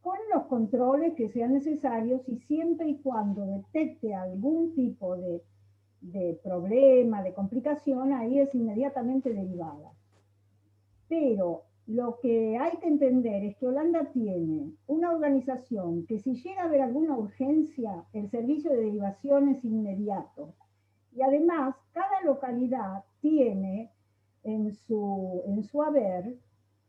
con los controles que sean necesarios y siempre y cuando detecte algún tipo de problema, de complicación, ahí es inmediatamente derivada. Pero lo que hay que entender es que Holanda tiene una organización que si llega a haber alguna urgencia, el servicio de derivación es inmediato. Y además, cada localidad tiene en su haber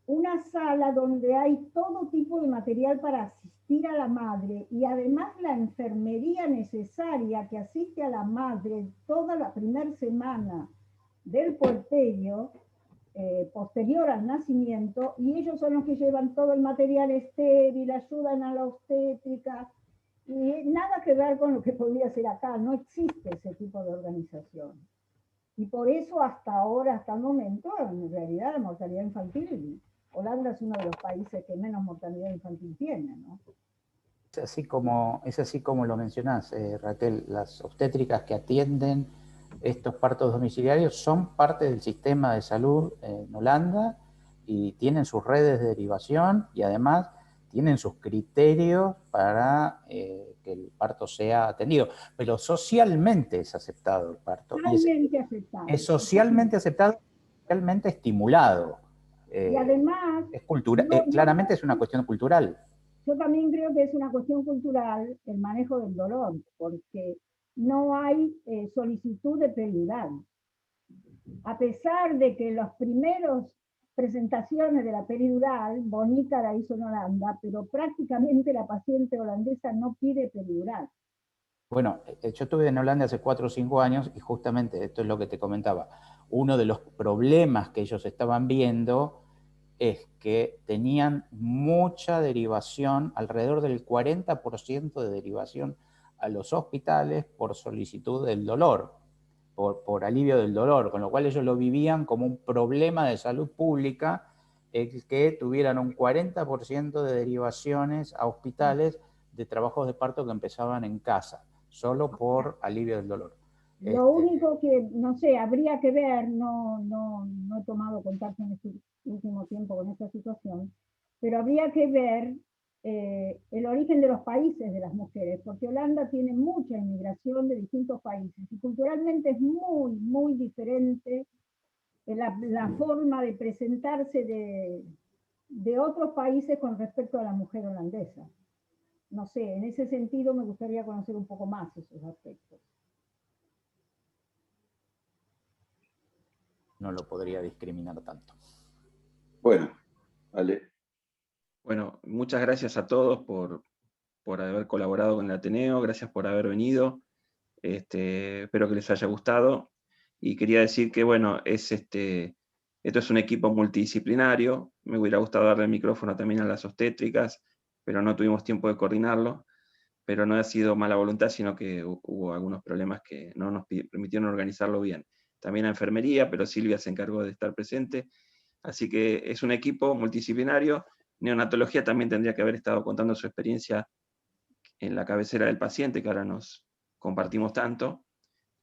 una sala donde hay todo tipo de material para asistir a la madre y además la enfermería necesaria que asiste a la madre toda la primera semana del puerperio, posterior al nacimiento, y ellos son los que llevan todo el material estéril, ayudan a la obstétrica, y nada que ver con lo que podría ser acá, no existe ese tipo de organización. Y por eso hasta ahora, hasta el momento, en realidad la mortalidad infantil, Holanda es uno de los países que menos mortalidad infantil tiene, ¿no? Es así como lo mencionás, Raquel. Las obstétricas que atienden estos partos domiciliarios son parte del sistema de salud en Holanda y tienen sus redes de derivación y además tienen sus criterios para que el parto sea atendido. Pero socialmente es aceptado el parto. Socialmente aceptado. Es socialmente aceptado, socialmente estimulado. Y además, es claramente es una cuestión cultural. Yo también creo que es una cuestión cultural el manejo del dolor, porque no hay solicitud de peridural. A pesar de que las primeras presentaciones de la peridural, Bonica la hizo en Holanda, pero prácticamente la paciente holandesa no pide peridural. Bueno, yo estuve en Holanda hace 4 o 5 años y justamente esto es lo que te comentaba. Uno de los problemas que ellos estaban viendo es que tenían mucha derivación, alrededor del 40% de derivación a los hospitales por solicitud del dolor, por alivio del dolor, con lo cual ellos lo vivían como un problema de salud pública, el que tuvieran un 40% de derivaciones a hospitales de trabajos de parto que empezaban en casa, solo por alivio del dolor. Lo único que, no sé, habría que ver, no he tomado contacto en este último tiempo con esta situación, pero habría que ver el origen de los países de las mujeres, porque Holanda tiene mucha inmigración de distintos países y culturalmente es muy, muy diferente la forma de presentarse de otros países con respecto a la mujer holandesa. No sé, en ese sentido me gustaría conocer un poco más esos aspectos. No lo podría discriminar tanto. Bueno, vale. Bueno, muchas gracias a todos por haber colaborado con el Ateneo, gracias por haber venido. Espero que les haya gustado. Y quería decir que, bueno, esto es un equipo multidisciplinario. Me hubiera gustado darle el micrófono también a las obstétricas, pero no tuvimos tiempo de coordinarlo. Pero no ha sido mala voluntad, sino que hubo algunos problemas que no nos permitieron organizarlo bien. También a enfermería, pero Silvia se encargó de estar presente. Así que es un equipo multidisciplinario. Neonatología también tendría que haber estado contando su experiencia en la cabecera del paciente, que ahora nos compartimos tanto.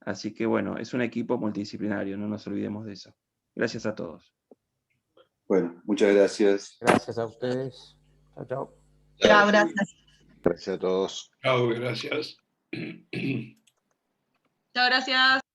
Así que bueno, es un equipo multidisciplinario, no nos olvidemos de eso. Gracias a todos. Bueno, muchas gracias. Gracias a ustedes. Chao, chao. Chao, gracias. Gracias a todos. Chao, gracias. Chao, gracias.